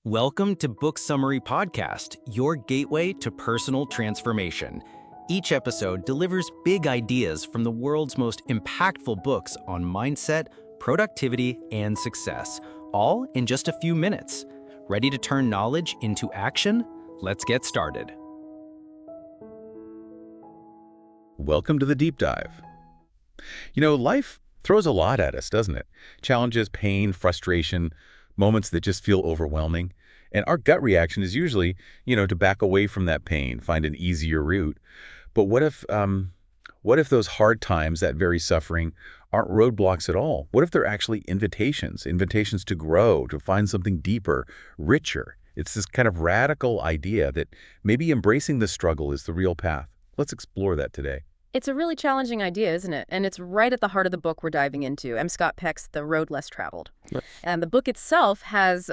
Welcome to Book Summary Podcast, your gateway to personal transformation. Each episode delivers big ideas from the world's most impactful books on mindset, productivity, and success, all in just a few minutes. Ready to turn knowledge into action? Let's get started. Welcome to the Deep Dive. Life throws a lot at us, doesn't it? Challenges, pain, frustration, moments that just feel overwhelming. And our gut reaction is usually, to back away from that pain, find an easier route. But what if those hard times, that very suffering, aren't roadblocks at all? What if they're actually invitations to grow, to find something deeper, richer? It's this kind of radical idea that maybe embracing the struggle is the real path. Let's explore that today. It's a really challenging idea, isn't it? And it's right at the heart of the book we're diving into, M. Scott Peck's The Road Less Traveled. Right. And the book itself has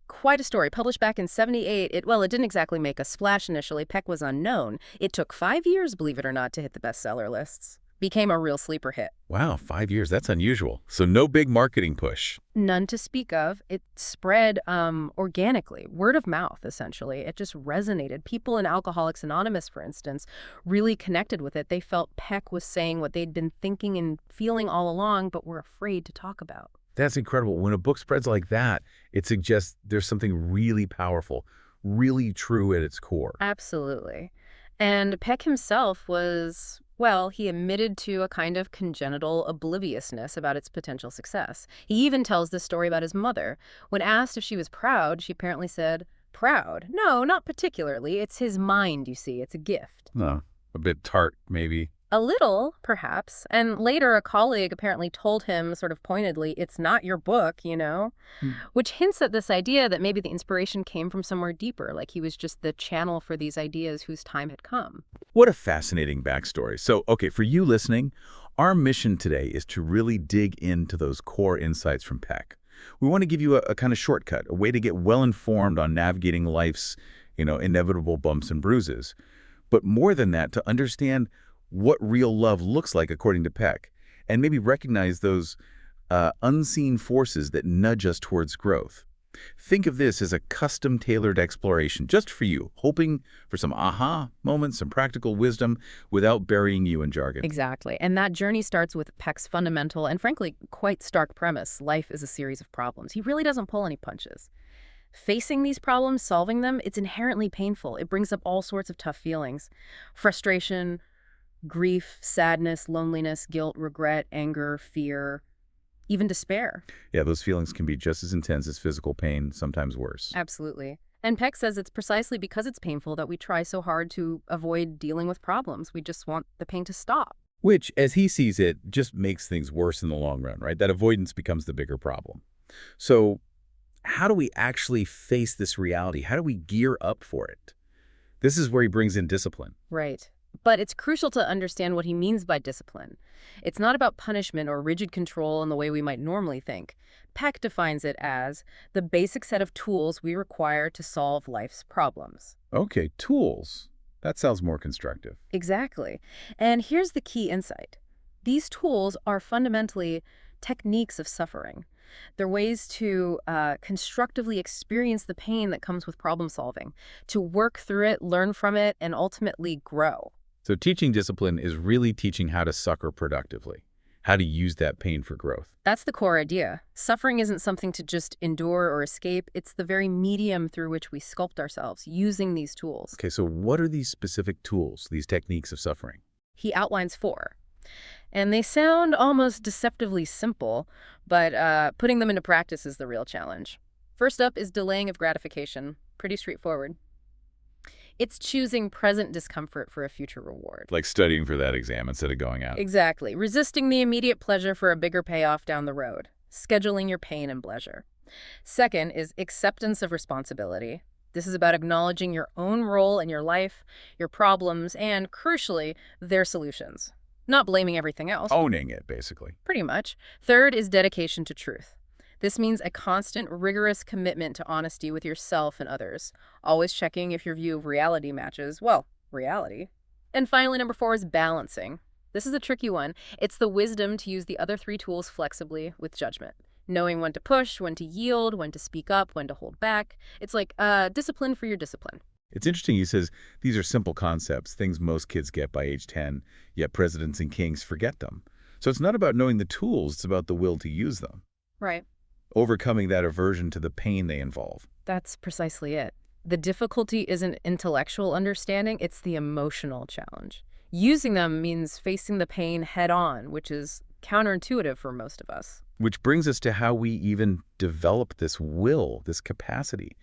quite a story. Published back in '78, it didn't exactly make a splash initially. Peck was unknown. It took 5 years, believe it or not, to hit the bestseller lists. Became a real sleeper hit. Wow, 5 years. That's unusual. So no big marketing push. None to speak of. It spread organically, word of mouth, essentially. It just resonated. People in Alcoholics Anonymous, for instance, really connected with it. They felt Peck was saying what they'd been thinking and feeling all along, but were afraid to talk about. That's incredible. When a book spreads like that, it suggests there's something really powerful, really true at its core. Absolutely. And Peck himself was, he admitted to a kind of congenital obliviousness about its potential success. He even tells this story about his mother. When asked if she was proud, she apparently said, "Proud? No, not particularly. It's his mind, you see. It's a gift." No, a bit tart, maybe. A little, perhaps. And later, a colleague apparently told him sort of pointedly, "It's not your book, which hints at this idea that maybe the inspiration came from somewhere deeper, like he was just the channel for these ideas whose time had come. What a fascinating backstory. So, for you listening, our mission today is to really dig into those core insights from Peck. We want to give you a kind of shortcut, a way to get well-informed on navigating life's, inevitable bumps and bruises. But more than that, to understand what real love looks like according to Peck, and maybe recognize those unseen forces that nudge us towards growth. Think of this as a custom-tailored exploration just for you, hoping for some aha moments, some practical wisdom without burying you in jargon. Exactly. And that journey starts with Peck's fundamental and frankly quite stark premise: life is a series of problems. He really doesn't pull any punches. Facing these problems, solving them, it's inherently painful. It brings up all sorts of tough feelings: frustration, grief, sadness, loneliness, guilt, regret, anger, fear, even despair. Yeah, those feelings can be just as intense as physical pain, sometimes worse. Absolutely. And Peck says it's precisely because it's painful that we try so hard to avoid dealing with problems. We just want the pain to stop. Which, as he sees it, just makes things worse in the long run, right? That avoidance becomes the bigger problem. So how do we actually face this reality? How do we gear up for it? This is where he brings in discipline. Right. But it's crucial to understand what he means by discipline. It's not about punishment or rigid control in the way we might normally think. Peck defines it as the basic set of tools we require to solve life's problems. Okay, tools. That sounds more constructive. Exactly. And here's the key insight. These tools are fundamentally techniques of suffering. They're ways to constructively experience the pain that comes with problem solving, to work through it, learn from it, and ultimately grow. So teaching discipline is really teaching how to suffer productively, how to use that pain for growth. That's the core idea. Suffering isn't something to just endure or escape. It's the very medium through which we sculpt ourselves using these tools. Okay, so what are these specific tools, these techniques of suffering? He outlines 4. And they sound almost deceptively simple, but putting them into practice is the real challenge. First up is delaying of gratification. Pretty straightforward. It's choosing present discomfort for a future reward. Like studying for that exam instead of going out. Exactly. Resisting the immediate pleasure for a bigger payoff down the road. Scheduling your pain and pleasure. Second is acceptance of responsibility. This is about acknowledging your own role in your life, your problems, and, crucially, their solutions. Not blaming everything else. Owning it, basically. Pretty much. Third is dedication to truth. This means a constant, rigorous commitment to honesty with yourself and others, always checking if your view of reality matches, reality. And finally, number 4 is balancing. This is a tricky one. It's the wisdom to use the other 3 tools flexibly with judgment. Knowing when to push, when to yield, when to speak up, when to hold back. It's like discipline for your discipline. It's interesting, he says, these are simple concepts, things most kids get by age 10, yet presidents and kings forget them. So it's not about knowing the tools, it's about the will to use them. Right. Overcoming that aversion to the pain they involve. That's precisely it. The difficulty isn't intellectual understanding, it's the emotional challenge. Using them means facing the pain head on, which is counterintuitive for most of us. Which brings us to how we even develop this will, this capacity.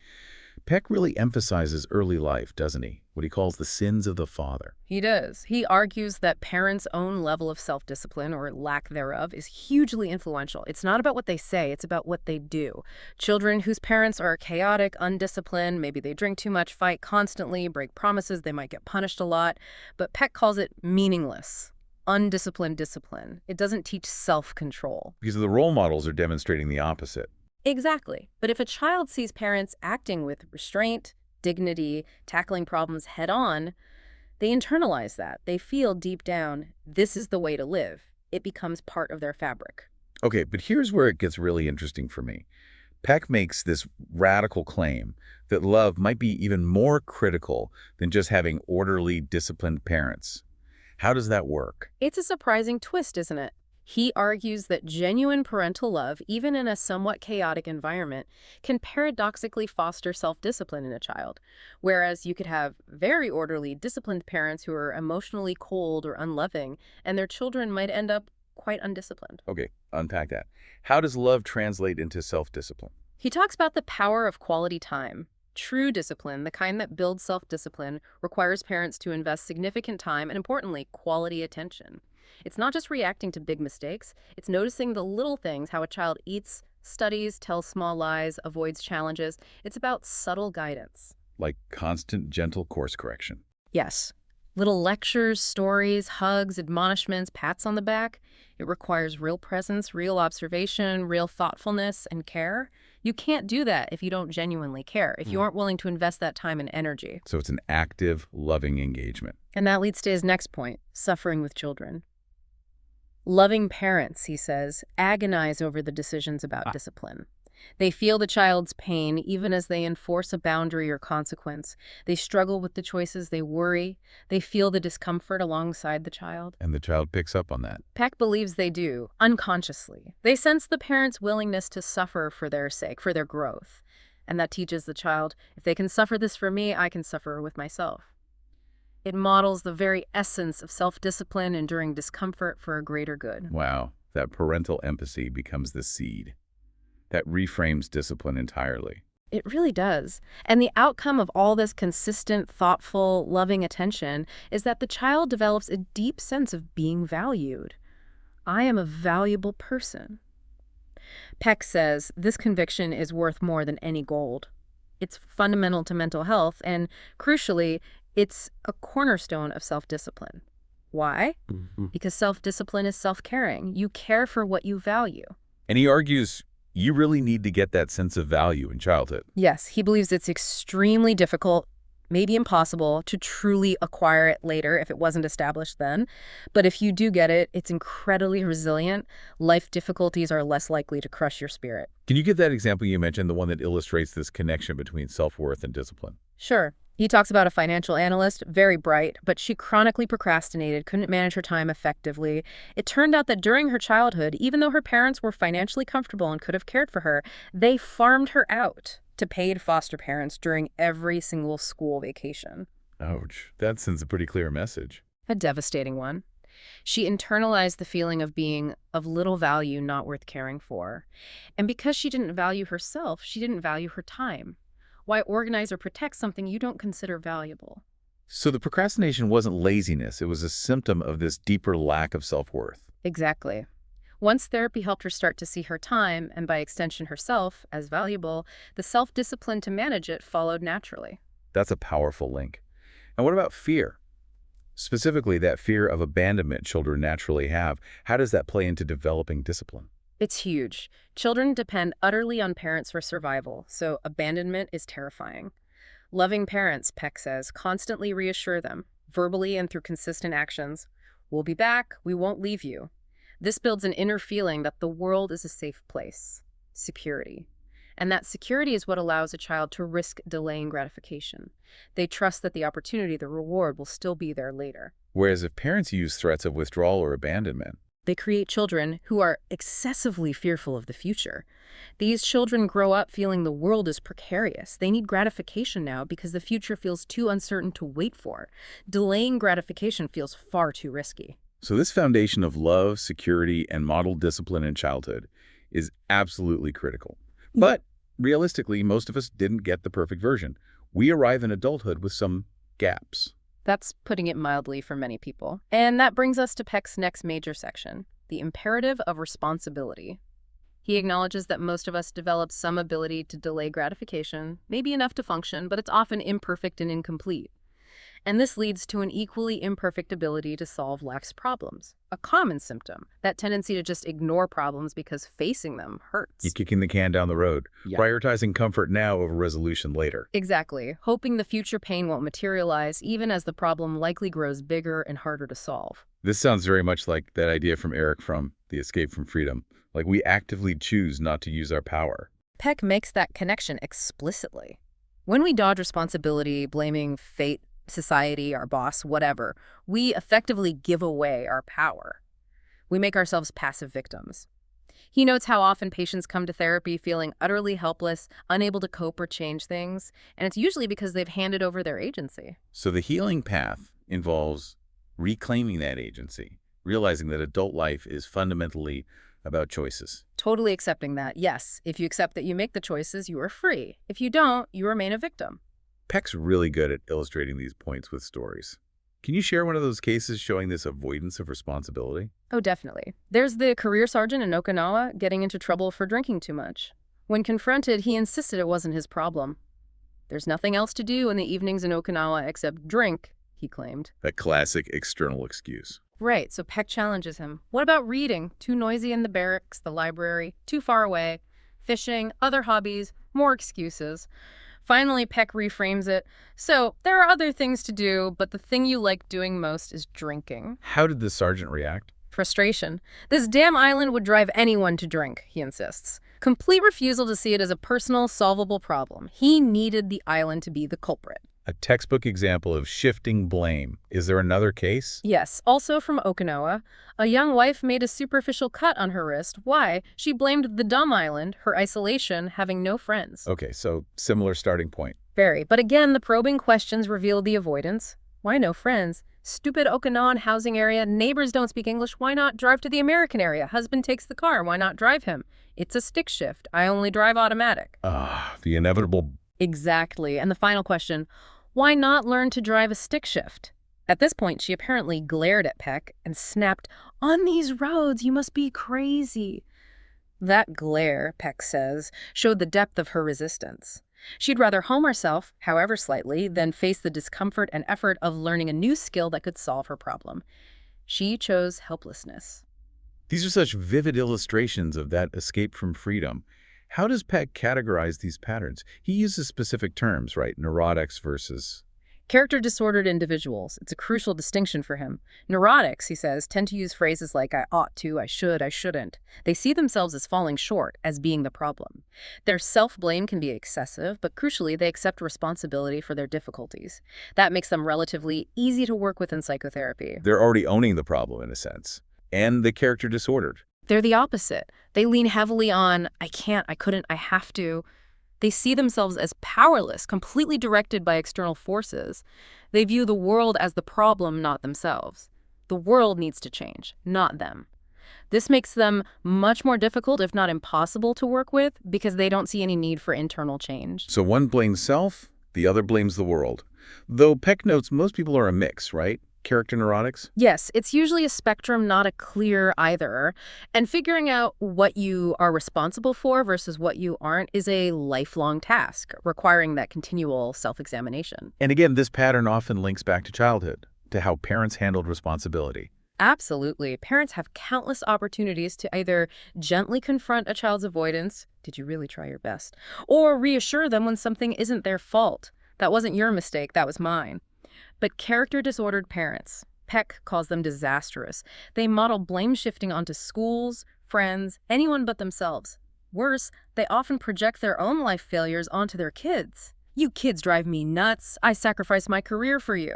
Peck really emphasizes early life, doesn't he? What he calls the sins of the father. He does. He argues that parents' own level of self-discipline, or lack thereof, is hugely influential. It's not about what they say, it's about what they do. Children whose parents are chaotic, undisciplined, maybe they drink too much, fight constantly, break promises, they might get punished a lot, but Peck calls it meaningless. Undisciplined discipline. It doesn't teach self-control. Because the role models are demonstrating the opposite. Exactly. But if a child sees parents acting with restraint, dignity, tackling problems head on, they internalize that. They feel deep down, this is the way to live. It becomes part of their fabric. Okay, but here's where it gets really interesting for me. Peck makes this radical claim that love might be even more critical than just having orderly, disciplined parents. How does that work? It's a surprising twist, isn't it? He argues that genuine parental love, even in a somewhat chaotic environment, can paradoxically foster self-discipline in a child, whereas you could have very orderly, disciplined parents who are emotionally cold or unloving, and their children might end up quite undisciplined. Okay, unpack that. How does love translate into self-discipline? He talks about the power of quality time. True discipline, the kind that builds self-discipline, requires parents to invest significant time and, importantly, quality attention. It's not just reacting to big mistakes, it's noticing the little things, how a child eats, studies, tells small lies, avoids challenges. It's about subtle guidance. Like constant, gentle course correction. Yes. Little lectures, stories, hugs, admonishments, pats on the back. It requires real presence, real observation, real thoughtfulness and care. You can't do that if you don't genuinely care, if you aren't willing to invest that time and energy. So it's an active, loving engagement. And that leads to his next point, suffering with children. Loving parents, he says, agonize over the decisions about discipline. They feel the child's pain even as they enforce a boundary or consequence. They struggle with the choices, they worry. They feel the discomfort alongside the child. And the child picks up on that. Peck believes they do, unconsciously. They sense the parent's willingness to suffer for their sake, for their growth. And that teaches the child, if they can suffer this for me, I can suffer with myself. It models the very essence of self-discipline, enduring discomfort for a greater good. Wow, that parental empathy becomes the seed. That reframes discipline entirely. It really does. And the outcome of all this consistent, thoughtful, loving attention is that the child develops a deep sense of being valued. I am a valuable person. Peck says this conviction is worth more than any gold. It's fundamental to mental health, and crucially, it's a cornerstone of self-discipline. Why? Because self-discipline is self-caring. You care for what you value. And he argues you really need to get that sense of value in childhood. Yes, he believes it's extremely difficult, maybe impossible, to truly acquire it later if it wasn't established then. But if you do get it, it's incredibly resilient. Life difficulties are less likely to crush your spirit. Can you give that example you mentioned, the one that illustrates this connection between self-worth and discipline? Sure. He talks about a financial analyst, very bright, but she chronically procrastinated, couldn't manage her time effectively. It turned out that during her childhood, even though her parents were financially comfortable and could have cared for her, they farmed her out to paid foster parents during every single school vacation. Ouch. That sends a pretty clear message. A devastating one. She internalized the feeling of being of little value, not worth caring for. And because she didn't value herself, she didn't value her time. Why organize or protect something you don't consider valuable? So the procrastination wasn't laziness. It was a symptom of this deeper lack of self-worth. Exactly. Once therapy helped her start to see her time, and by extension herself, as valuable, the self-discipline to manage it followed naturally. That's a powerful link. And what about fear? Specifically, that fear of abandonment children naturally have. How does that play into developing discipline? It's huge. Children depend utterly on parents for survival, so abandonment is terrifying. Loving parents, Peck says, constantly reassure them, verbally and through consistent actions. We'll be back. We won't leave you. This builds an inner feeling that the world is a safe place. security. And that security is what allows a child to risk delaying gratification. They trust that the opportunity, the reward, will still be there later. Whereas if parents use threats of withdrawal or abandonment, They create children who are excessively fearful of the future. These children grow up feeling the world is precarious. They need gratification now because the future feels too uncertain to wait for. Delaying gratification feels far too risky. so this foundation of love, security, and modeled discipline in childhood is absolutely critical. But realistically, most of us didn't get the perfect version. We arrive in adulthood with some gaps. That's putting it mildly for many people. And that brings us to Peck's next major section, the imperative of responsibility. He acknowledges that most of us develop some ability to delay gratification, maybe enough to function, but it's often imperfect and incomplete. And this leads to an equally imperfect ability to solve life's problems, a common symptom, that tendency to just ignore problems because facing them hurts. You're kicking the can down the road, Yeah. prioritizing comfort now over resolution later. Exactly, hoping the future pain won't materialize even as the problem likely grows bigger and harder to solve. This sounds very much like that idea from Eric from The Escape from Freedom. Like we actively choose not to use our power. Peck makes that connection explicitly. When we dodge responsibility, blaming fate, society, our boss, whatever, we effectively give away our power. We make ourselves passive victims. He notes how often patients come to therapy feeling utterly helpless, unable to cope or change things, and it's usually because they've handed over their agency. So the healing path involves reclaiming that agency, realizing that adult life is fundamentally about choices. Totally accepting that. Yes, if you accept that you make the choices, you are free. If you don't, you remain a victim. Peck's really good at illustrating these points with stories. Can you share one of those cases showing this avoidance of responsibility? Oh, definitely. There's the career sergeant in Okinawa getting into trouble for drinking too much. When confronted, he insisted it wasn't his problem. There's nothing else to do in the evenings in Okinawa except drink, he claimed. That classic external excuse. Right, so Peck challenges him. What about reading? Too noisy in the barracks, the library, too far away. Fishing, other hobbies, more excuses. Finally, Peck reframes it. So, there are other things to do, but the thing you like doing most is drinking. How did the sergeant react? Frustration. This damn island would drive anyone to drink, he insists. Complete refusal to see it as a personal, solvable problem. He needed the island to be the culprit. A textbook example of shifting blame. Is there another case? Yes, also from Okinawa. A young wife made a superficial cut on her wrist. Why? She blamed the dumb island, her isolation, having no friends. Okay, so similar starting point. Very. But again, the probing questions revealed the avoidance. Why no friends? Stupid Okinawan housing area. Neighbors don't speak English. Why not drive to the American area? Husband takes the car. Why not drive him? It's a stick shift. I only drive automatic. The inevitable. Exactly. And the final question, why not learn to drive a stick shift? At this point, she apparently glared at Peck and snapped, "On these roads, you must be crazy." That glare, Peck says, showed the depth of her resistance. She'd rather home herself, however slightly, than face the discomfort and effort of learning a new skill that could solve her problem. She chose helplessness. These are such vivid illustrations of that escape from freedom. How does Peck categorize these patterns? He uses specific terms, right? Neurotics versus... Character-disordered individuals. It's a crucial distinction for him. Neurotics, he says, tend to use phrases like I ought to, I should, I shouldn't. They see themselves as falling short, as being the problem. Their self-blame can be excessive, but crucially, they accept responsibility for their difficulties. That makes them relatively easy to work with in psychotherapy. They're already owning the problem, in a sense. And the character-disordered. They're the opposite. They lean heavily on, I can't, I couldn't, I have to. They see themselves as powerless, completely directed by external forces. They view the world as the problem, not themselves. The world needs to change, not them. This makes them much more difficult, if not impossible, to work with because they don't see any need for internal change. So one blames self, the other blames the world. Though Peck notes most people are a mix, right? Character neurotics? Yes, it's usually a spectrum, not a clear either. And figuring out what you are responsible for versus what you aren't is a lifelong task, requiring that continual self-examination. And again, this pattern often links back to childhood, to how parents handled responsibility. Absolutely. Parents have countless opportunities to either gently confront a child's avoidance, did you really try your best, or reassure them when something isn't their fault. That wasn't your mistake, that was mine. But character-disordered parents, Peck calls them disastrous. They model blame shifting onto schools, friends, anyone but themselves. Worse, they often project their own life failures onto their kids. You kids drive me nuts. I sacrificed my career for you.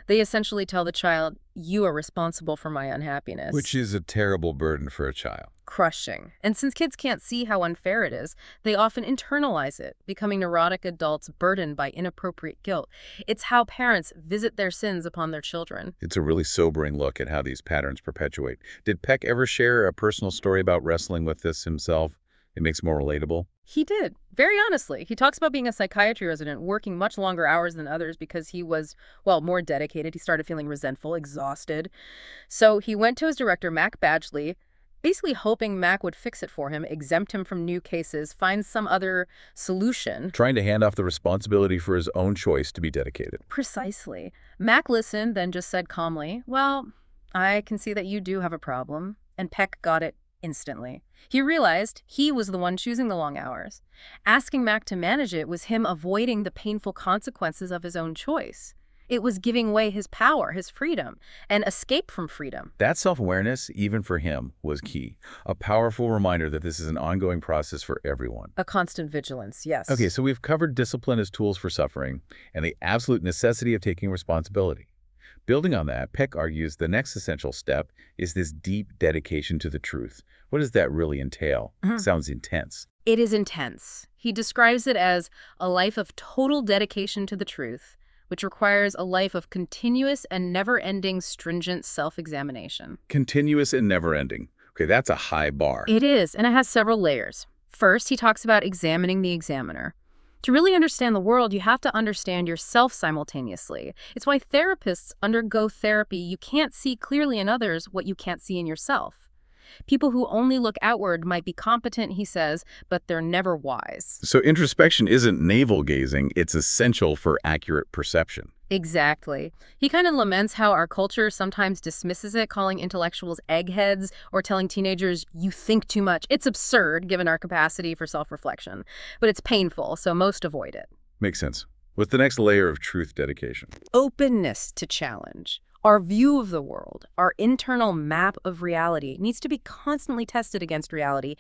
They essentially tell the child, you are responsible for my unhappiness. Which is a terrible burden for a child. Crushing. And since kids can't see how unfair it is, they often internalize it, becoming neurotic adults burdened by inappropriate guilt. It's how parents visit their sins upon their children. It's a really sobering look at how these patterns perpetuate. Did Peck ever share a personal story about wrestling with this himself? It makes it more relatable. He did, very honestly. He talks about being a psychiatry resident, working much longer hours than others because he was, well, more dedicated. He started feeling resentful, exhausted. So he went to his director, Mac Badgley, basically hoping Mac would fix it for him, exempt him from new cases, find some other solution. Trying to hand off the responsibility for his own choice to be dedicated. Precisely. Mac listened, then just said calmly, well, I can see that you do have a problem. And Peck got it instantly. He realized he was the one choosing the long hours. Asking Mac to manage it was him avoiding the painful consequences of his own choice. It was giving away his power, his freedom, and escape from freedom. That self-awareness, even for him, was key. A powerful reminder that this is an ongoing process for everyone. A constant vigilance, yes. Okay, so we've covered discipline as tools for suffering and the absolute necessity of taking responsibility. Building on that, Peck argues the next essential step is this deep dedication to the truth. What does that really entail? Sounds intense. It is intense. He describes it as a life of total dedication to the truth, which requires a life of continuous and never-ending stringent self-examination. Continuous and never-ending. Okay, that's a high bar. It is, and it has several layers. First, he talks about examining the examiner. To really understand the world, you have to understand yourself simultaneously. It's why therapists undergo therapy. You can't see clearly in others what you can't see in yourself. People who only look outward might be competent, he says, but they're never wise. So introspection isn't navel-gazing, it's essential for accurate perception. Exactly. He kind of laments how our culture sometimes dismisses it, calling intellectuals eggheads or telling teenagers, you think too much. It's absurd, given our capacity for self-reflection. But it's painful, so most avoid it. Makes sense. What's the next layer of truth dedication? Openness to challenge. Our view of the world, our internal map of reality, needs to be constantly tested against reality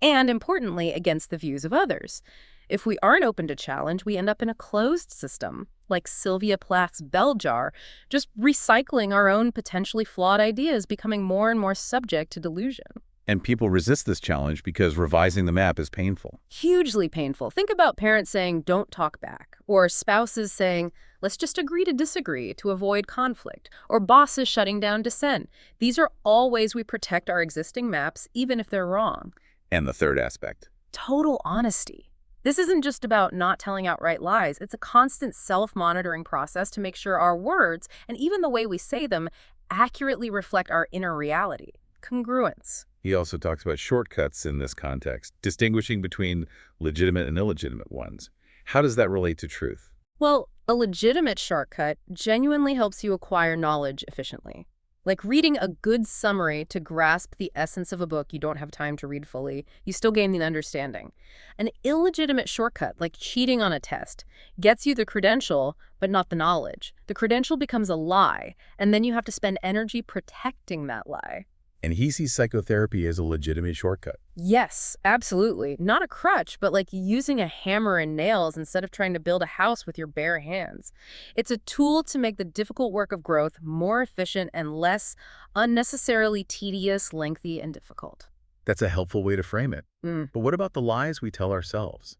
and, importantly, against the views of others. If we aren't open to challenge, we end up in a closed system, like Sylvia Plath's bell jar, just recycling our own potentially flawed ideas, becoming more and more subject to delusion. And people resist this challenge because revising the map is painful. Hugely painful. Think about parents saying, don't talk back, or spouses saying, let's just agree to disagree to avoid conflict, or bosses shutting down dissent. These are all ways we protect our existing maps, even if they're wrong. And the third aspect? Total honesty. This isn't just about not telling outright lies. It's a constant self-monitoring process to make sure our words, and even the way we say them, accurately reflect our inner reality. Congruence. He also talks about shortcuts in this context, distinguishing between legitimate and illegitimate ones. How does that relate to truth? Well, a legitimate shortcut genuinely helps you acquire knowledge efficiently. Like reading a good summary to grasp the essence of a book you don't have time to read fully, you still gain the understanding. An illegitimate shortcut, like cheating on a test, gets you the credential, but not the knowledge. The credential becomes a lie, and then you have to spend energy protecting that lie. And he sees psychotherapy as a legitimate shortcut. Yes, absolutely. Not a crutch, but like using a hammer and nails instead of trying to build a house with your bare hands. It's a tool to make the difficult work of growth more efficient and less unnecessarily tedious, lengthy, and difficult. That's a helpful way to frame it. But what about the lies we tell ourselves?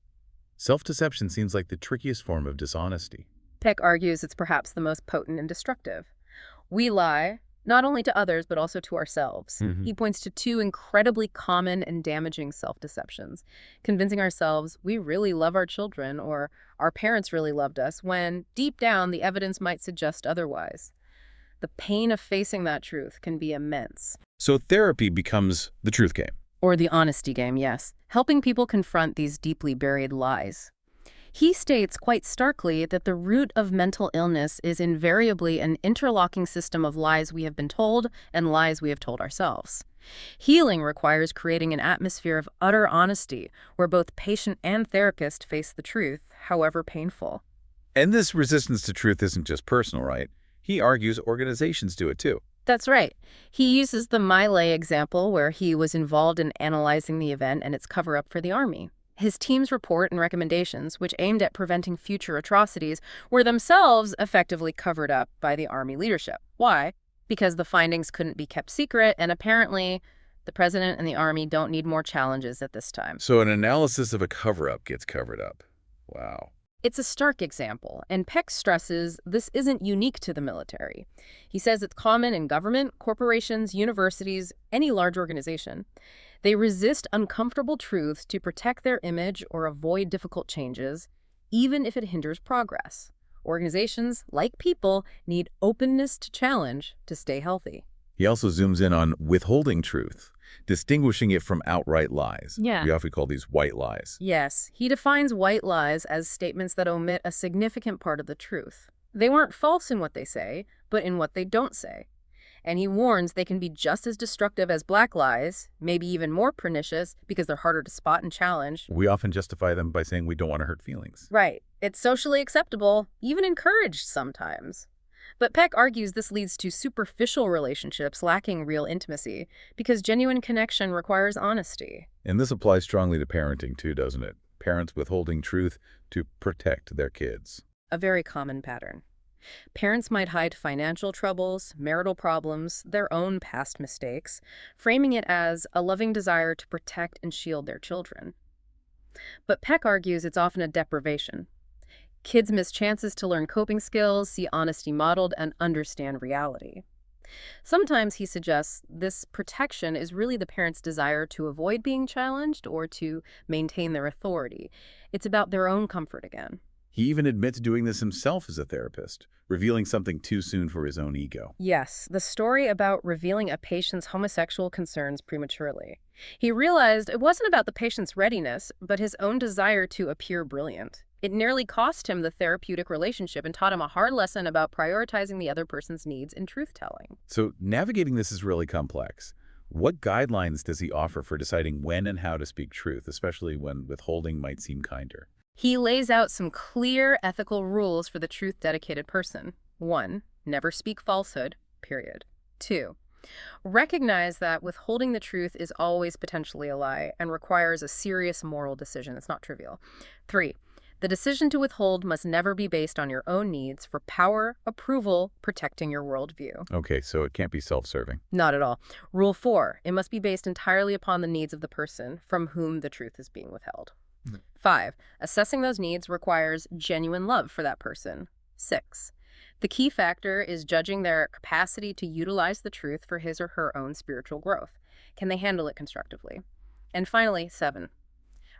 Self-deception seems like the trickiest form of dishonesty. Peck argues it's perhaps the most potent and destructive. We lie, not only to others, but also to ourselves. He points to two incredibly common and damaging self-deceptions. Convincing ourselves we really love our children or our parents really loved us, when deep down the evidence might suggest otherwise. The pain of facing that truth can be immense. So therapy becomes the truth game. Or the honesty game, yes. Helping people confront these deeply buried lies. He states quite starkly that the root of mental illness is invariably an interlocking system of lies we have been told and lies we have told ourselves. Healing requires creating an atmosphere of utter honesty where both patient and therapist face the truth, however painful. And this resistance to truth isn't just personal, right? He argues organizations do it too. That's right. He uses the Miley example where he was involved in analyzing the event and its cover-up for the Army. His team's report and recommendations, which aimed at preventing future atrocities, were themselves effectively covered up by the Army leadership. Why? Because the findings couldn't be kept secret, and apparently the president and the Army don't need more challenges at this time. So an analysis of a cover-up gets covered up. Wow. It's a stark example, and Peck stresses this isn't unique to the military. He says it's common in government, corporations, universities, any large organization. They resist uncomfortable truths to protect their image or avoid difficult changes, even if it hinders progress. Organizations, like people, need openness to challenge to stay healthy. He also zooms in on withholding truth, distinguishing it from outright lies. Yeah. We often call these white lies. Yes, he defines white lies as statements that omit a significant part of the truth. They weren't false in what they say, but in what they don't say. And he warns they can be just as destructive as black lies, maybe even more pernicious because they're harder to spot and challenge. We often justify them by saying we don't want to hurt feelings. Right. It's socially acceptable, even encouraged sometimes. But Peck argues this leads to superficial relationships lacking real intimacy because genuine connection requires honesty. And this applies strongly to parenting too, doesn't it? Parents withholding truth to protect their kids. A very common pattern. Parents might hide financial troubles, marital problems, their own past mistakes, framing it as a loving desire to protect and shield their children. But Peck argues it's often a deprivation. Kids miss chances to learn coping skills, see honesty modeled, and understand reality. Sometimes he suggests this protection is really the parent's desire to avoid being challenged or to maintain their authority. It's about their own comfort again. He even admits doing this himself as a therapist, revealing something too soon for his own ego. Yes, the story about revealing a patient's homosexual concerns prematurely. He realized it wasn't about the patient's readiness, but his own desire to appear brilliant. It nearly cost him the therapeutic relationship and taught him a hard lesson about prioritizing the other person's needs in truth-telling. So navigating this is really complex. What guidelines does he offer for deciding when and how to speak truth, especially when withholding might seem kinder? He lays out some clear ethical rules for the truth-dedicated person. 1. Never speak falsehood, period. 2. Recognize that withholding the truth is always potentially a lie and requires a serious moral decision. It's not trivial. 3. The decision to withhold must never be based on your own needs for power, approval, protecting your worldview. Okay, so it can't be self-serving. Not at all. Rule 4. It must be based entirely upon the needs of the person from whom the truth is being withheld. 5. Assessing those needs requires genuine love for that person. 6. The key factor is judging their capacity to utilize the truth for his or her own spiritual growth. Can they handle it constructively? And finally, 7.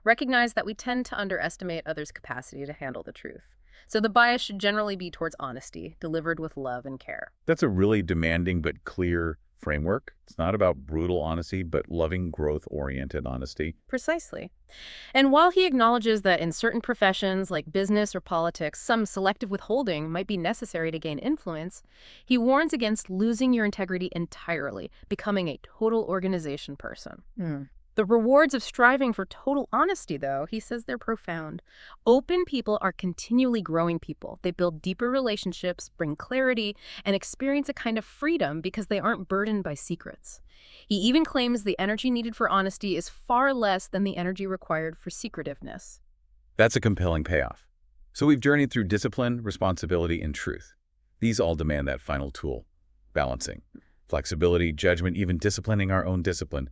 Recognize that we tend to underestimate others' capacity to handle the truth. So the bias should generally be towards honesty, delivered with love and care. That's a really demanding but clear framework. It's not about brutal honesty, but loving, growth-oriented honesty. Precisely. And while he acknowledges that in certain professions like business or politics, some selective withholding might be necessary to gain influence, he warns against losing your integrity entirely, becoming a total organization person. The rewards of striving for total honesty, though, he says they're profound. Open people are continually growing people. They build deeper relationships, bring clarity, and experience a kind of freedom because they aren't burdened by secrets. He even claims the energy needed for honesty is far less than the energy required for secretiveness. That's a compelling payoff. So we've journeyed through discipline, responsibility, and truth. These all demand that final tool, balancing. Flexibility, judgment, even disciplining our own discipline.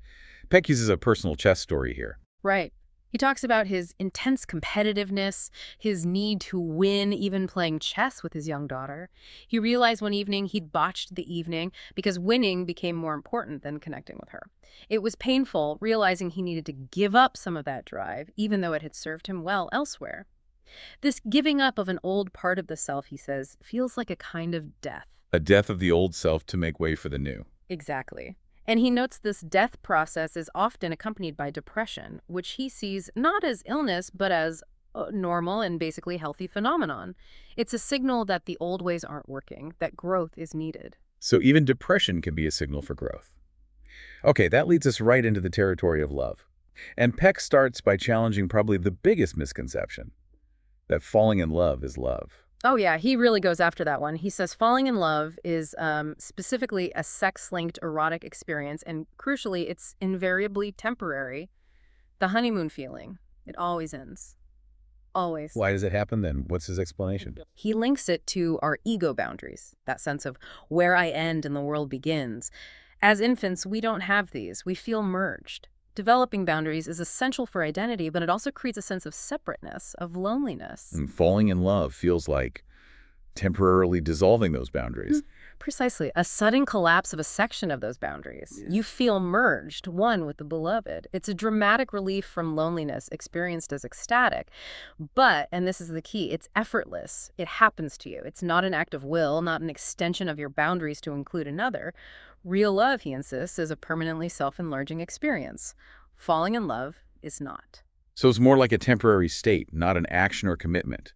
Peck uses a personal chess story here. Right. He talks about his intense competitiveness, his need to win, even playing chess with his young daughter. He realized one evening he'd botched the evening because winning became more important than connecting with her. It was painful, realizing he needed to give up some of that drive, even though it had served him well elsewhere. This giving up of an old part of the self, he says, feels like a kind of death. A death of the old self to make way for the new. Exactly. And he notes this death process is often accompanied by depression, which he sees not as illness, but as a normal and basically healthy phenomenon. It's a signal that the old ways aren't working, that growth is needed. So even depression can be a signal for growth. Okay, that leads us right into the territory of love. And Peck starts by challenging probably the biggest misconception, that falling in love is love. Oh, yeah, he really goes after that one. He says falling in love is specifically a sex-linked erotic experience, and crucially, it's invariably temporary. The honeymoon feeling, it always ends. Always. Why does it happen then? What's his explanation? He links it to our ego boundaries, that sense of where I end and the world begins. As infants, we don't have these. We feel merged. Developing boundaries is essential for identity, but it also creates a sense of separateness, of loneliness. And falling in love feels like temporarily dissolving those boundaries. Precisely. A sudden collapse of a section of those boundaries. You feel merged, one with the beloved. It's a dramatic relief from loneliness experienced as ecstatic. But, and this is the key, it's effortless. It happens to you. It's not an act of will, not an extension of your boundaries to include another. Real love, he insists, is a permanently self-enlarging experience. Falling in love is not. So it's more like a temporary state, not an action or commitment.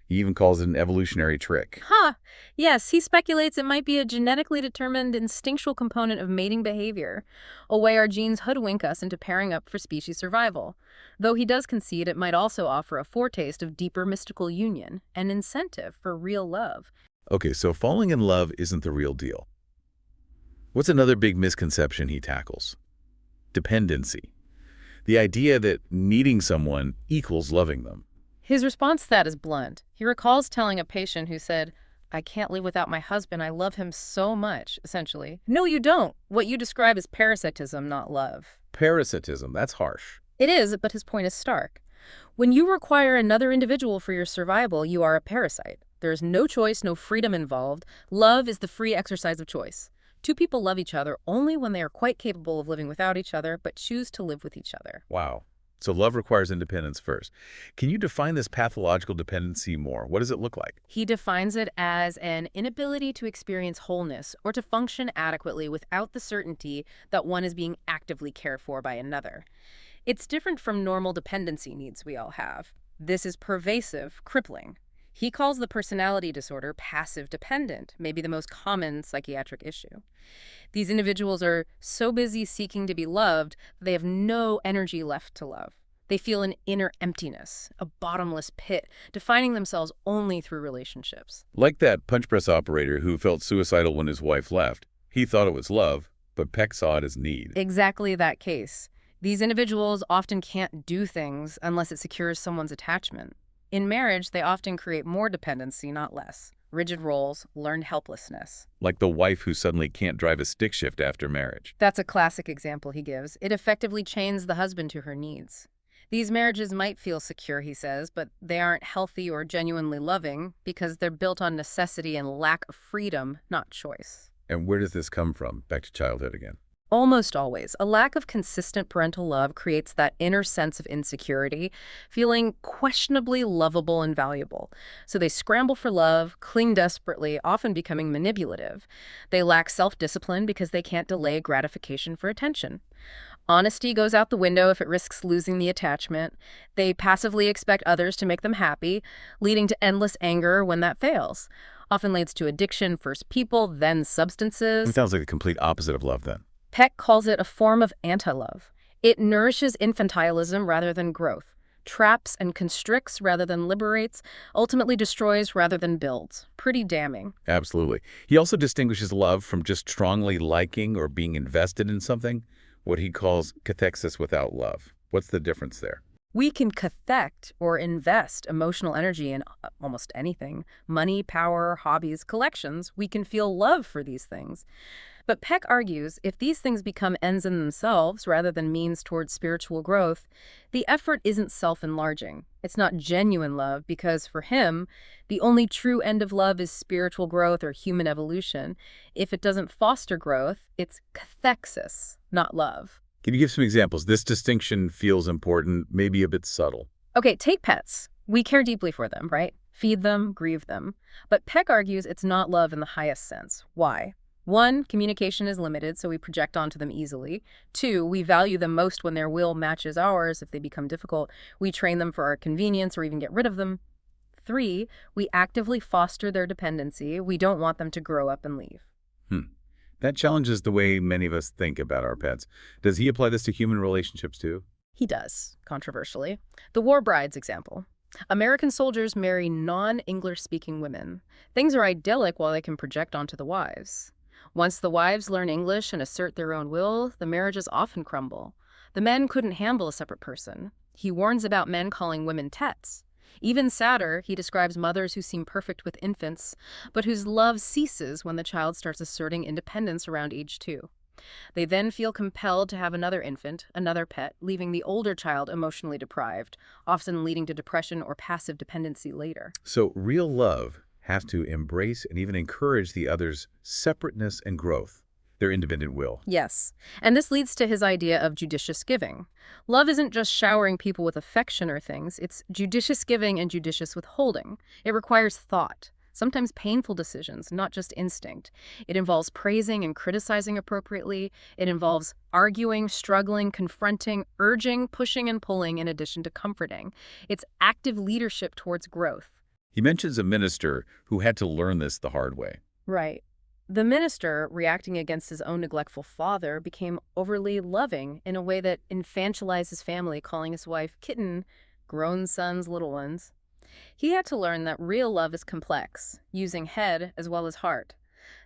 He even calls it an evolutionary trick. Huh. Yes, he speculates it might be a genetically determined instinctual component of mating behavior, a way our genes hoodwink us into pairing up for species survival. Though he does concede it might also offer a foretaste of deeper mystical union, an incentive for real love. Okay, so falling in love isn't the real deal. What's another big misconception he tackles? Dependency. The idea that needing someone equals loving them. His response to that is blunt. He recalls telling a patient who said, "I can't live without my husband. I love him so much," essentially. No, you don't. What you describe is parasitism, not love. Parasitism, that's harsh. It is, but his point is stark. When you require another individual for your survival, you are a parasite. There is no choice, no freedom involved. Love is the free exercise of choice. Two people love each other only when they are quite capable of living without each other, but choose to live with each other. Wow. So love requires independence first. Can you define this pathological dependency more? What does it look like? He defines it as an inability to experience wholeness or to function adequately without the certainty that one is being actively cared for by another. It's different from normal dependency needs we all have. This is pervasive, crippling. He calls the personality disorder passive dependent, maybe the most common psychiatric issue. These individuals are so busy seeking to be loved, they have no energy left to love. They feel an inner emptiness, a bottomless pit, defining themselves only through relationships. Like that punch press operator who felt suicidal when his wife left. He thought it was love, but Peck saw it as need. Exactly that case. These individuals often can't do things unless it secures someone's attachment. In marriage, they often create more dependency, not less. Rigid roles, learned helplessness. Like the wife who suddenly can't drive a stick shift after marriage. That's a classic example he gives. It effectively chains the husband to her needs. These marriages might feel secure, he says, but they aren't healthy or genuinely loving because they're built on necessity and lack of freedom, not choice. And where does this come from? Back to childhood again. Almost always. A lack of consistent parental love creates that inner sense of insecurity, feeling questionably lovable and valuable. So they scramble for love, cling desperately, often becoming manipulative. They lack self-discipline because they can't delay gratification for attention. Honesty goes out the window if it risks losing the attachment. They passively expect others to make them happy, leading to endless anger when that fails. Often leads to addiction, first people, then substances. It sounds like the complete opposite of love then. Peck calls it a form of anti-love. It nourishes infantilism rather than growth, traps and constricts rather than liberates, ultimately destroys rather than builds. Pretty damning. Absolutely. He also distinguishes love from just strongly liking or being invested in something, what he calls cathexis without love. What's the difference there? We can cathect or invest emotional energy in almost anything. Money, power, hobbies, collections. We can feel love for these things. But Peck argues if these things become ends in themselves rather than means towards spiritual growth, the effort isn't self-enlarging. It's not genuine love because, for him, the only true end of love is spiritual growth or human evolution. If it doesn't foster growth, it's cathexis, not love. Can you give some examples? This distinction feels important, maybe a bit subtle. Okay, take pets. We care deeply for them, right? Feed them, grieve them. But Peck argues it's not love in the highest sense. Why? 1, communication is limited, so we project onto them easily. 2, we value them most when their will matches ours. If they become difficult, we train them for our convenience or even get rid of them. 3, we actively foster their dependency. We don't want them to grow up and leave. That challenges the way many of us think about our pets. Does he apply this to human relationships too? He does, controversially. The war brides example. American soldiers marry non-English-speaking women. Things are idyllic while they can project onto the wives. Once the wives learn English and assert their own will, the marriages often crumble. The men couldn't handle a separate person. He warns about men calling women tets. Even sadder, he describes mothers who seem perfect with infants, but whose love ceases when the child starts asserting independence around age 2. They then feel compelled to have another infant, another pet, leaving the older child emotionally deprived, often leading to depression or passive dependency later. So real love has to embrace and even encourage the other's separateness and growth, their independent will. Yes, and this leads to his idea of judicious giving. Love isn't just showering people with affection or things, it's judicious giving and judicious withholding. It requires thought, sometimes painful decisions, not just instinct. It involves praising and criticizing appropriately. It involves arguing, struggling, confronting, urging, pushing, and pulling in addition to comforting. It's active leadership towards growth. He mentions a minister who had to learn this the hard way. Right. The minister, reacting against his own neglectful father, became overly loving in a way that infantilized his family, calling his wife kitten, grown sons little ones. He had to learn that real love is complex, using head as well as heart,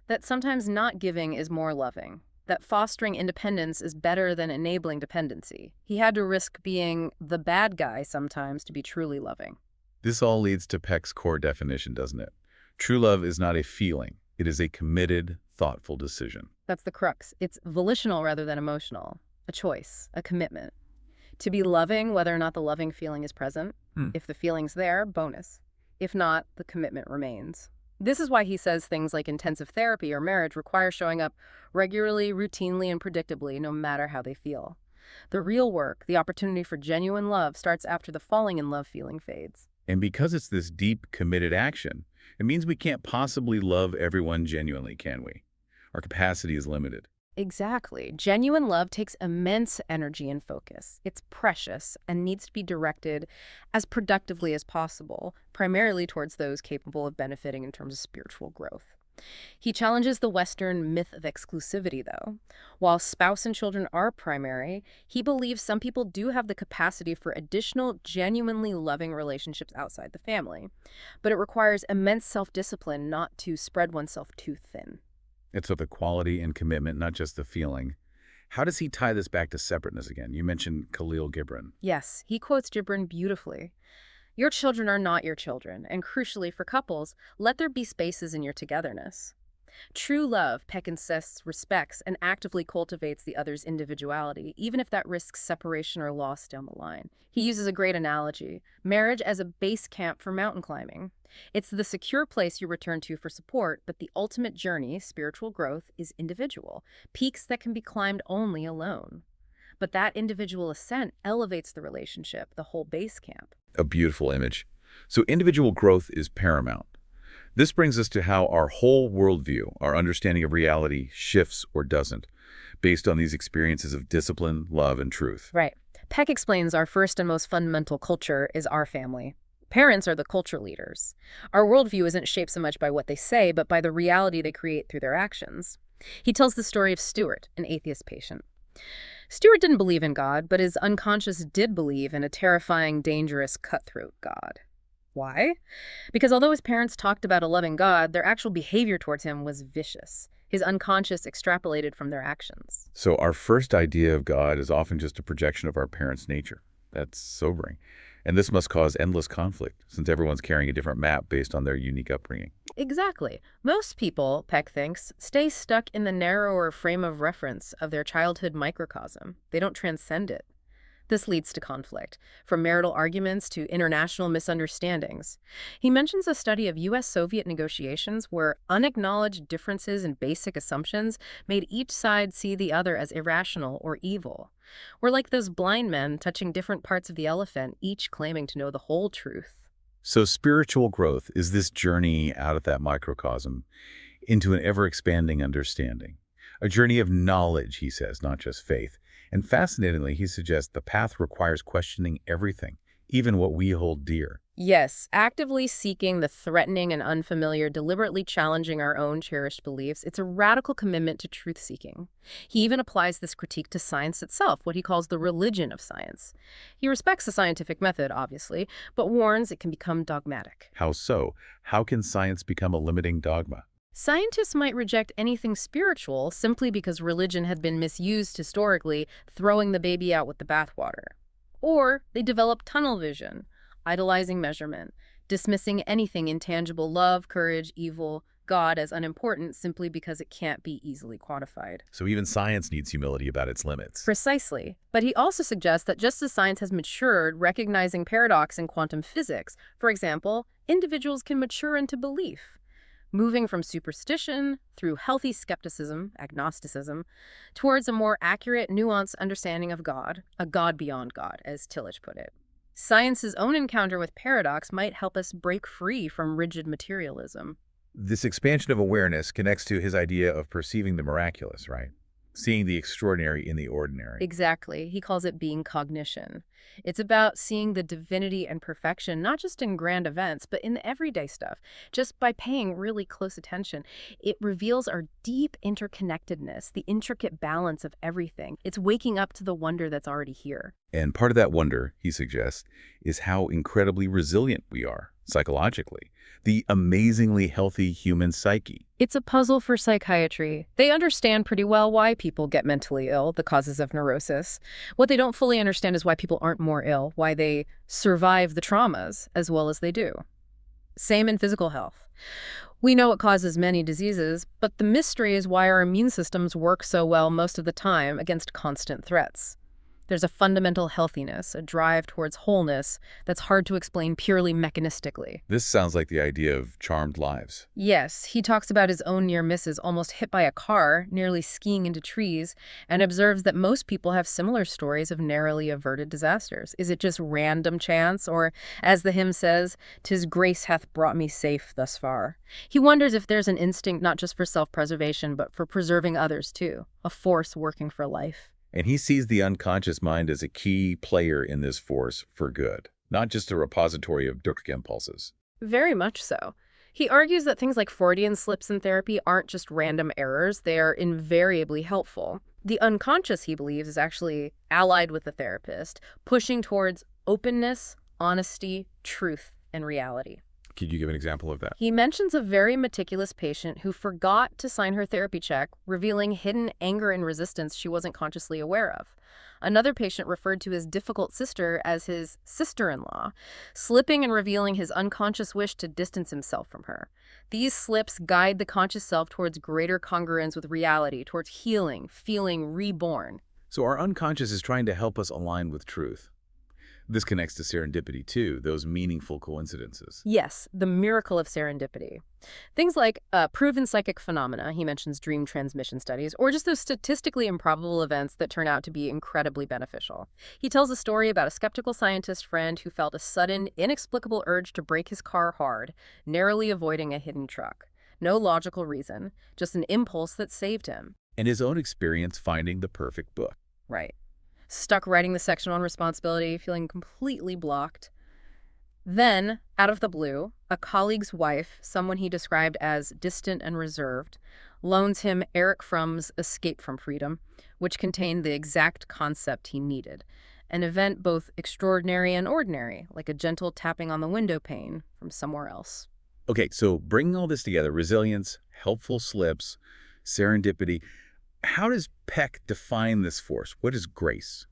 that sometimes not giving is more loving, that fostering independence is better than enabling dependency. He had to risk being the bad guy sometimes to be truly loving. This all leads to Peck's core definition, doesn't it? True love is not a feeling. It is a committed, thoughtful decision. That's the crux. It's volitional rather than emotional, a choice, a commitment. To be loving, whether or not the loving feeling is present. If the feeling's there, bonus. If not, the commitment remains. This is why he says things like intensive therapy or marriage require showing up regularly, routinely, and predictably, no matter how they feel. The real work, the opportunity for genuine love, starts after the falling in love feeling fades. And because it's this deep, committed action, it means we can't possibly love everyone genuinely, can we? Our capacity is limited. Exactly. Genuine love takes immense energy and focus. It's precious and needs to be directed as productively as possible, primarily towards those capable of benefiting in terms of spiritual growth. He challenges the Western myth of exclusivity, though. While spouse and children are primary, he believes some people do have the capacity for additional, genuinely loving relationships outside the family. But it requires immense self-discipline not to spread oneself too thin. It's of the quality and commitment, not just the feeling. How does he tie this back to separateness again? You mentioned Khalil Gibran. Yes, he quotes Gibran beautifully. Your children are not your children, and crucially for couples, let there be spaces in your togetherness. True love, Peck insists, respects and actively cultivates the other's individuality, even if that risks separation or loss down the line. He uses a great analogy, marriage as a base camp for mountain climbing. It's the secure place you return to for support, but the ultimate journey, spiritual growth, is individual, peaks that can be climbed only alone. But that individual ascent elevates the relationship, the whole base camp. A beautiful image. So individual growth is paramount. This brings us to how our whole worldview, our understanding of reality, shifts or doesn't, based on these experiences of discipline, love, and truth. Right. Peck explains our first and most fundamental culture is our family. Parents are the culture leaders. Our worldview isn't shaped so much by what they say, but by the reality they create through their actions. He tells the story of Stuart, an atheist patient. Stuart didn't believe in God, but his unconscious did believe in a terrifying, dangerous, cutthroat God. Why? Because although his parents talked about a loving God, their actual behavior towards him was vicious. His unconscious extrapolated from their actions. So our first idea of God is often just a projection of our parents' nature. That's sobering. And this must cause endless conflict, since everyone's carrying a different map based on their unique upbringing. Exactly. Most people, Peck thinks, stay stuck in the narrower frame of reference of their childhood microcosm. They don't transcend it. This leads to conflict, from marital arguments to international misunderstandings. He mentions a study of U.S.-Soviet negotiations where unacknowledged differences in basic assumptions made each side see the other as irrational or evil. We're like those blind men touching different parts of the elephant, each claiming to know the whole truth. So spiritual growth is this journey out of that microcosm into an ever-expanding understanding. A journey of knowledge, he says, not just faith. And fascinatingly, he suggests the path requires questioning everything, even what we hold dear. Yes, actively seeking the threatening and unfamiliar, deliberately challenging our own cherished beliefs, it's a radical commitment to truth-seeking. He even applies this critique to science itself, what he calls the religion of science. He respects the scientific method, obviously, but warns it can become dogmatic. How so? How can science become a limiting dogma? Scientists might reject anything spiritual simply because religion had been misused historically, throwing the baby out with the bathwater. Or they develop tunnel vision, idolizing measurement, dismissing anything intangible, love, courage, evil, God as unimportant simply because it can't be easily quantified. So even science needs humility about its limits. Precisely. But he also suggests that just as science has matured, recognizing paradox in quantum physics, for example, individuals can mature into belief, moving from superstition through healthy skepticism, agnosticism, towards a more accurate, nuanced understanding of God, a God beyond God, as Tillich put it. Science's own encounter with paradox might help us break free from rigid materialism. This expansion of awareness connects to his idea of perceiving the miraculous, right? Seeing the extraordinary in the ordinary. Exactly. He calls it being cognition. It's about seeing the divinity and perfection, not just in grand events, but in the everyday stuff. Just by paying really close attention, it reveals our deep interconnectedness, the intricate balance of everything. It's waking up to the wonder that's already here. And part of that wonder, he suggests, is how incredibly resilient we are, psychologically. The amazingly healthy human psyche. It's a puzzle for psychiatry. They understand pretty well why people get mentally ill, the causes of neurosis. What they don't fully understand is why people aren't more ill, why they survive the traumas as well as they do. Same in physical health. We know it causes many diseases, but the mystery is why our immune systems work so well most of the time against constant threats. There's a fundamental healthiness, a drive towards wholeness that's hard to explain purely mechanistically. This sounds like the idea of charmed lives. Yes, he talks about his own near misses, almost hit by a car, nearly skiing into trees, and observes that most people have similar stories of narrowly averted disasters. Is it just random chance, or, as the hymn says, "'Tis grace hath brought me safe thus far"? He wonders if there's an instinct not just for self-preservation, but for preserving others too, a force working for life. And he sees the unconscious mind as a key player in this force for good, not just a repository of dark impulses. Very much so. He argues that things like Freudian slips in therapy aren't just random errors, they are invariably helpful. The unconscious, he believes, is actually allied with the therapist, pushing towards openness, honesty, truth, and reality. Could you give an example of that? He mentions a very meticulous patient who forgot to sign her therapy check, revealing hidden anger and resistance she wasn't consciously aware of. Another patient referred to his difficult sister as his sister-in-law, slipping and revealing his unconscious wish to distance himself from her. These slips guide the conscious self towards greater congruence with reality, towards healing, feeling reborn. So our unconscious is trying to help us align with truth. This connects to serendipity too, those meaningful coincidences. Yes, the miracle of serendipity. Things like proven psychic phenomena, he mentions dream transmission studies, or just those statistically improbable events that turn out to be incredibly beneficial. He tells a story about a skeptical scientist friend who felt a sudden, inexplicable urge to brake his car hard, narrowly avoiding a hidden truck. No logical reason, just an impulse that saved him. And his own experience finding the perfect book. Right. Stuck writing the section on responsibility, feeling completely blocked. Then, out of the blue, a colleague's wife, someone he described as distant and reserved, loans him Erich Fromm's Escape from Freedom, which contained the exact concept he needed. An event both extraordinary and ordinary, like a gentle tapping on the window pane from somewhere else. Okay, so bringing all this together, resilience, helpful slips, serendipity. How does Peck define this force? What is grace?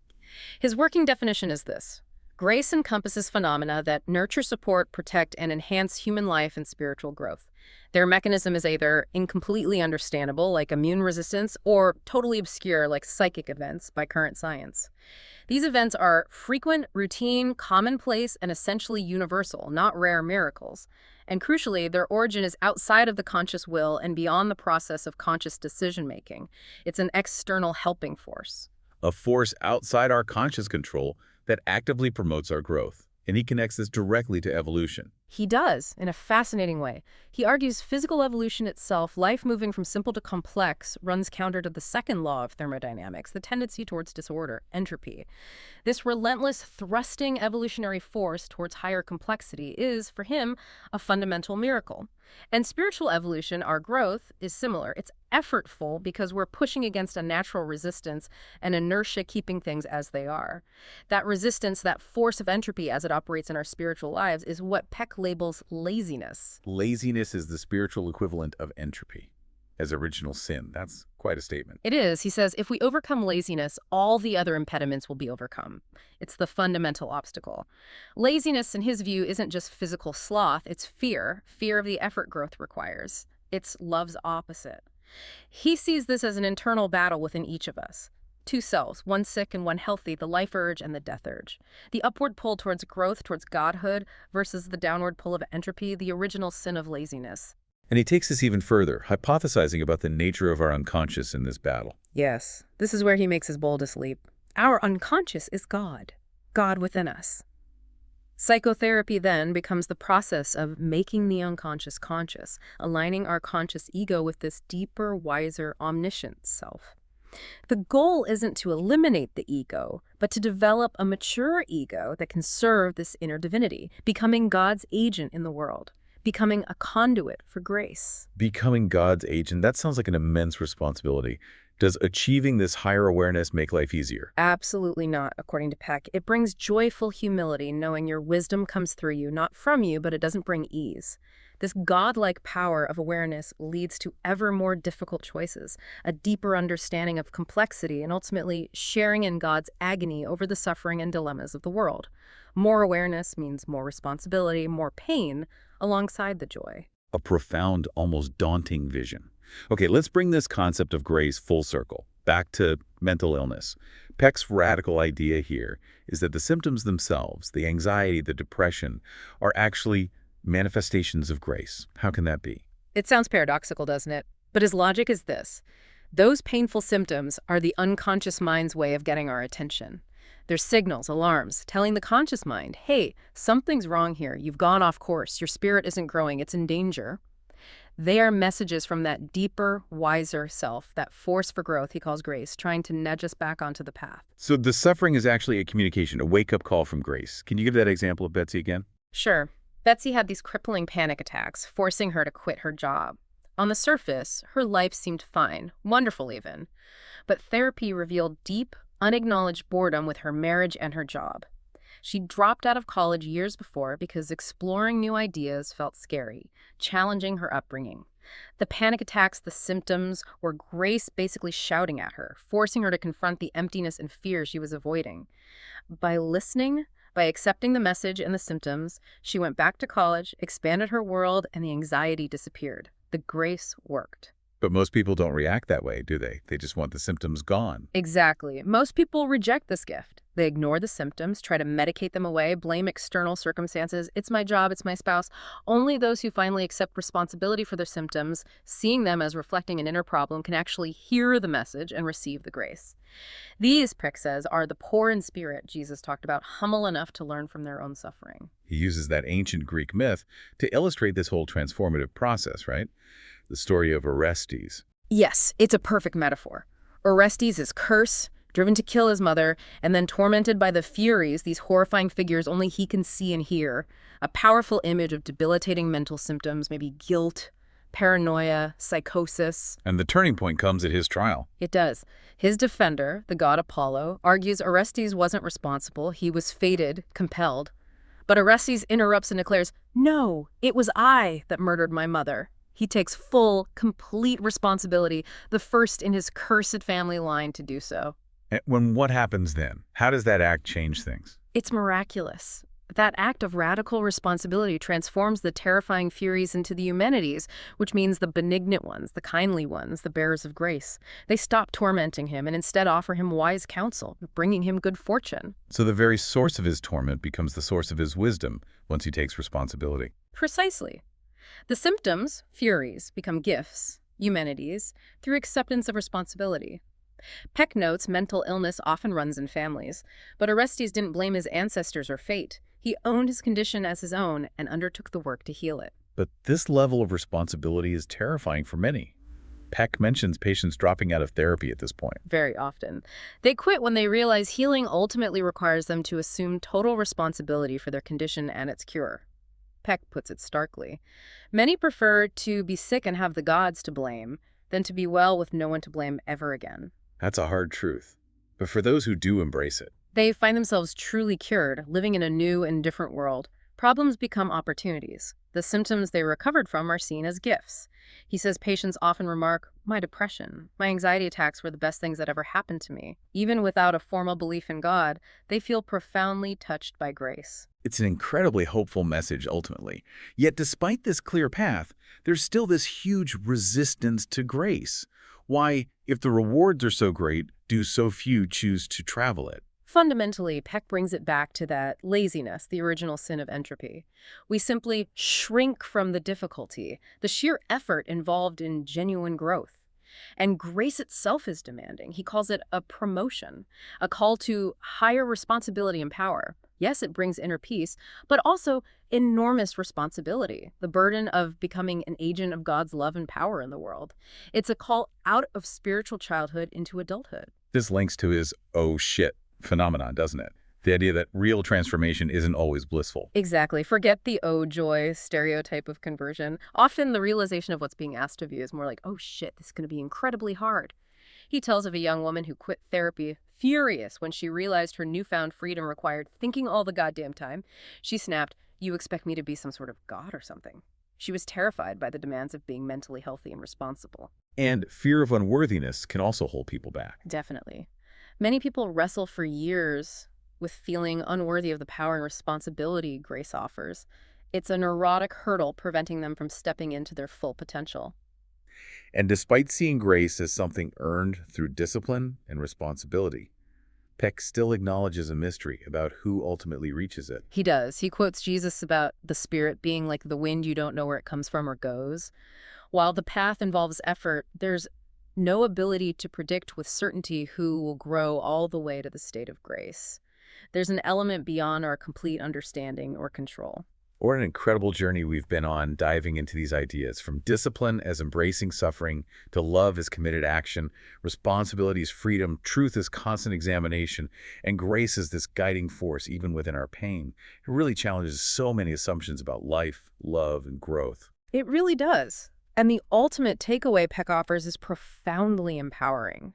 His working definition is this. Grace encompasses phenomena that nurture, support, protect, and enhance human life and spiritual growth. Their mechanism is either incompletely understandable, like immune resistance, or totally obscure, like psychic events, by current science. These events are frequent, routine, commonplace, and essentially universal, not rare miracles. And crucially, their origin is outside of the conscious will and beyond the process of conscious decision-making. It's an external helping force. A force outside our conscious control that actively promotes our growth. And he connects this directly to evolution. He does, in a fascinating way. He argues physical evolution itself, life moving from simple to complex, runs counter to the second law of thermodynamics, the tendency towards disorder, entropy. This relentless thrusting evolutionary force towards higher complexity is, for him, a fundamental miracle. And spiritual evolution, our growth, is similar. It's effortful because we're pushing against a natural resistance and inertia keeping things as they are. That resistance, that force of entropy as it operates in our spiritual lives, is what Peck labels laziness. Laziness is the spiritual equivalent of entropy as original sin. That's quite a statement. It is. He says, if we overcome laziness, all the other impediments will be overcome. It's the fundamental obstacle. Laziness, in his view, isn't just physical sloth, it's fear of the effort growth requires. It's love's opposite. He sees this as an internal battle within each of us. Two selves, one sick and one healthy, the life urge and the death urge. The upward pull towards growth, towards godhood, versus the downward pull of entropy, the original sin of laziness. And he takes this even further, hypothesizing about the nature of our unconscious in this battle. Yes, this is where he makes his boldest leap. Our unconscious is God within us. Psychotherapy then becomes the process of making the unconscious conscious, aligning our conscious ego with this deeper, wiser, omniscient self. The goal isn't to eliminate the ego, but to develop a mature ego that can serve this inner divinity, becoming God's agent in the world. Becoming a conduit for grace. Becoming God's agent, that sounds like an immense responsibility. Does achieving this higher awareness make life easier? Absolutely not, according to Peck. It brings joyful humility, knowing your wisdom comes through you, not from you, but it doesn't bring ease. This godlike power of awareness leads to ever more difficult choices, a deeper understanding of complexity, and ultimately sharing in God's agony over the suffering and dilemmas of the world. More awareness means more responsibility, more pain, alongside the joy. A profound, almost daunting vision. Okay, let's bring this concept of grace full circle, back to mental illness. Peck's radical idea here is that the symptoms themselves, the anxiety, the depression, are actually manifestations of grace. How can that be? It sounds paradoxical, doesn't it? But his logic is this. Those painful symptoms are the unconscious mind's way of getting our attention. They're signals, alarms, telling the conscious mind, hey, something's wrong here. You've gone off course. Your spirit isn't growing. It's in danger. They are messages from that deeper, wiser self, that force for growth he calls grace, trying to nudge us back onto the path. So the suffering is actually a communication, a wake-up call from grace. Can you give that example of Betsy again? Sure. Betsy had these crippling panic attacks, forcing her to quit her job. On the surface, her life seemed fine, wonderful even. But therapy revealed deep, unacknowledged boredom with her marriage and her job. She dropped out of college years before because exploring new ideas felt scary, challenging her upbringing. The panic attacks, the symptoms, were Grace basically shouting at her, forcing her to confront the emptiness and fear she was avoiding. By listening, by accepting the message and the symptoms, she went back to college, expanded her world, and the anxiety disappeared. The grace worked. But most people don't react that way, do they? They just want the symptoms gone. Exactly. Most people reject this gift. They ignore the symptoms, try to medicate them away, blame external circumstances. It's my job, it's my spouse. Only those who finally accept responsibility for their symptoms, seeing them as reflecting an inner problem, can actually hear the message and receive the grace. These, Peck says, are the poor in spirit Jesus talked about, humble enough to learn from their own suffering. He uses that ancient Greek myth to illustrate this whole transformative process, right? The story of Orestes. Yes, it's a perfect metaphor. Orestes is cursed, driven to kill his mother, and then tormented by the Furies, these horrifying figures only he can see and hear. A powerful image of debilitating mental symptoms, maybe guilt, paranoia, psychosis. And the turning point comes at his trial. It does. His defender, the god Apollo, argues Orestes wasn't responsible. He was fated, compelled. But Orestes interrupts and declares, "No, it was I that murdered my mother." He takes full, complete responsibility, the first in his cursed family line to do so. And what happens then? How does that act change things? It's miraculous. That act of radical responsibility transforms the terrifying Furies into the Eumenides, which means the benignant ones, the kindly ones, the bearers of grace. They stop tormenting him and instead offer him wise counsel, bringing him good fortune. So the very source of his torment becomes the source of his wisdom once he takes responsibility. Precisely. The symptoms, Furies, become gifts, Eumenides, through acceptance of responsibility. Peck notes mental illness often runs in families, but Orestes didn't blame his ancestors or fate. He owned his condition as his own and undertook the work to heal it. But this level of responsibility is terrifying for many. Peck mentions patients dropping out of therapy at this point. Very often. They quit when they realize healing ultimately requires them to assume total responsibility for their condition and its cure. Peck puts it starkly. Many prefer to be sick and have the gods to blame than to be well with no one to blame ever again. That's a hard truth. But for those who do embrace it, They find themselves truly cured, living in a new and different world. Problems become opportunities. The symptoms they recovered from are seen as gifts. He says patients often remark, "My depression, my anxiety attacks were the best things that ever happened to me." Even without a formal belief in God, they feel profoundly touched by grace. it's an incredibly hopeful message ultimately. Yet despite this clear path, there's still this huge resistance to grace. Why, if the rewards are so great, do so few choose to travel it? Fundamentally, Peck brings it back to that laziness, the original sin of entropy. We simply shrink from the difficulty, the sheer effort involved in genuine growth. And grace itself is demanding. He calls it a promotion, a call to higher responsibility and power. Yes, it brings inner peace, but also enormous responsibility, the burden of becoming an agent of God's love and power in the world. It's a call out of spiritual childhood into adulthood. This links to his "oh shit" phenomenon, doesn't it? The idea that real transformation isn't always blissful. Exactly. Forget the "oh joy" stereotype of conversion. Often the realization of what's being asked of you is more like, "oh shit, this is going to be incredibly hard." He tells of a young woman who quit therapy, furious when she realized her newfound freedom required thinking all the goddamn time. She snapped, "You expect me to be some sort of god or something?" She was terrified by the demands of being mentally healthy and responsible. And fear of unworthiness can also hold people back. Definitely. Many people wrestle for years with feeling unworthy of the power and responsibility grace offers. It's a neurotic hurdle preventing them from stepping into their full potential. And despite seeing grace as something earned through discipline and responsibility, Peck still acknowledges a mystery about who ultimately reaches it. He does. He quotes Jesus about the Spirit being like the wind, you don't know where it comes from or goes. While the path involves effort, there's no ability to predict with certainty who will grow all the way to the state of grace. There's an element beyond our complete understanding or control. What an incredible journey we've been on diving into these ideas, from discipline as embracing suffering, to love as committed action, responsibility as freedom, truth as constant examination, and grace as this guiding force even within our pain. It really challenges so many assumptions about life, love, and growth. It really does. And the ultimate takeaway Peck offers is profoundly empowering.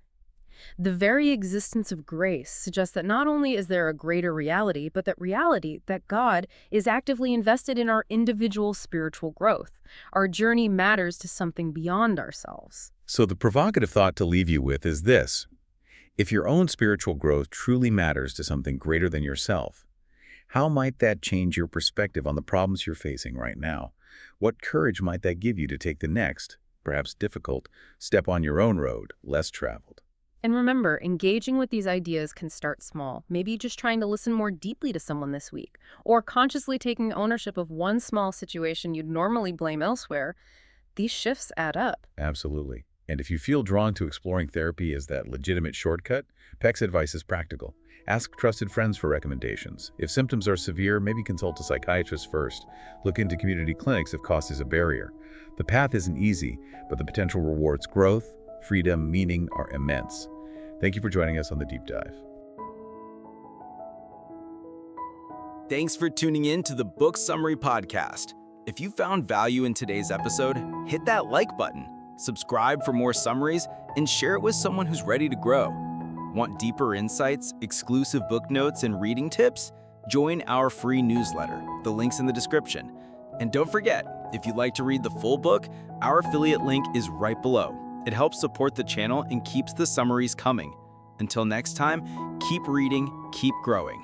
The very existence of grace suggests that not only is there a greater reality, but that God is actively invested in our individual spiritual growth. Our journey matters to something beyond ourselves. So the provocative thought to leave you with is this: if your own spiritual growth truly matters to something greater than yourself, how might that change your perspective on the problems you're facing right now? What courage might that give you to take the next, perhaps difficult, step on your own road, less traveled? And remember, engaging with these ideas can start small. Maybe just trying to listen more deeply to someone this week, or consciously taking ownership of one small situation you'd normally blame elsewhere. These shifts add up. Absolutely. And if you feel drawn to exploring therapy as that legitimate shortcut, Peck's advice is practical. Ask trusted friends for recommendations. If symptoms are severe, maybe consult a psychiatrist first. Look into community clinics if cost is a barrier. The path isn't easy, but the potential rewards, growth, freedom, meaning, are immense. Thank you for joining us on The Deep Dive. Thanks for tuning in to the Book Summary Podcast. If you found value in today's episode, hit that like button, subscribe for more summaries, and share it with someone who's ready to grow. Want deeper insights, exclusive book notes, and reading tips? Join our free newsletter. The link's in the description. And don't forget, if you'd like to read the full book, our affiliate link is right below. It helps support the channel and keeps the summaries coming. Until next time, keep reading, keep growing.